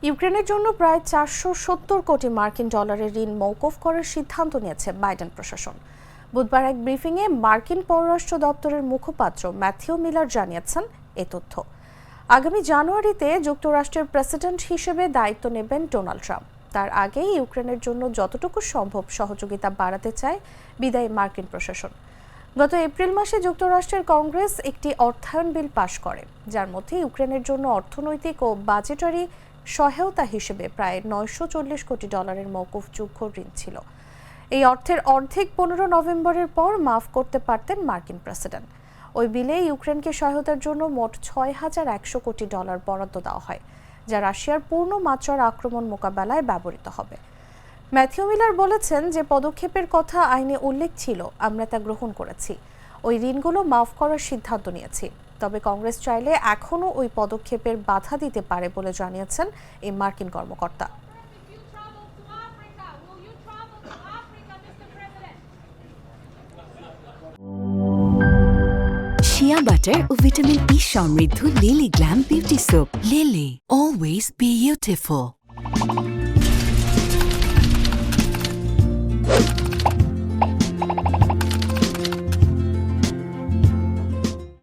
ইউক্রেনের জন্য প্রায় 470 কোটি মার্কিন ডলারের ঋণ মওকুফ করার সিদ্ধান্ত নিয়েছে বাইডেন প্রশাসন। বুধবার এক ব্রিফিংয়ে মার্কিন পররাষ্ট্র দপ্তরের মুখপাত্র ম্যাথিউ মিলার জানিয়েছেন এ তথ্য। আগামী জানুয়ারিতে যুক্তরাষ্ট্রের প্রেসিডেন্ট হিসেবে দায়িত্ব নেবেন ডোনাল্ড ট্রাম্প। তার আগেই ইউক্রেনের জন্য যতটুকু সম্ভব সহযোগিতা বাড়াতে চায় বিদায়ী মার্কিন প্রশাসন। গত এপ্রিল মাসে যুক্তরাষ্ট্রের কংগ্রেস একটি অর্থায়ন বিল পাশ করে, যার মধ্যে ইউক্রেনের জন্য অর্থনৈতিক ও বাজেটারি সহায়তা হিসেবে প্রায় 940 কোটি ডলারের মওকুফযোগ্য ঋণ ছিল। এই অর্থের অর্ধেক 15 নভেম্বরের পর মাফ করতে পারতেন মার্কিন প্রেসিডেন্ট। ওই বিলে ইউক্রেনকে সহায়তার জন্য মোট 6100 কোটি ডলার বরাদ্দ দেওয়া হয়, যা রাশিয়ার পূর্ণ মাত্রার আক্রমণ মোকাবেলায় ব্যবহৃত হবে। ম্যাথিউ মিলার বলেছেন যে পদক্ষেপের কথা আইনে উল্লেখ ছিল, আমরা তা গ্রহণ করেছি। ওই ঋণগুলো মাফ করার সিদ্ধান্ত নিয়েছি, তবে কংগ্রেস চাইলে এখনও ওই পদক্ষেপের বাধা দিতে পারে বলে জানিয়েছেন এই মার্কিন কর্মকর্তা। শিয়া বাটার ও ভিটামিন ই সমৃদ্ধ lily glam beauty soap. Lily, always beautiful.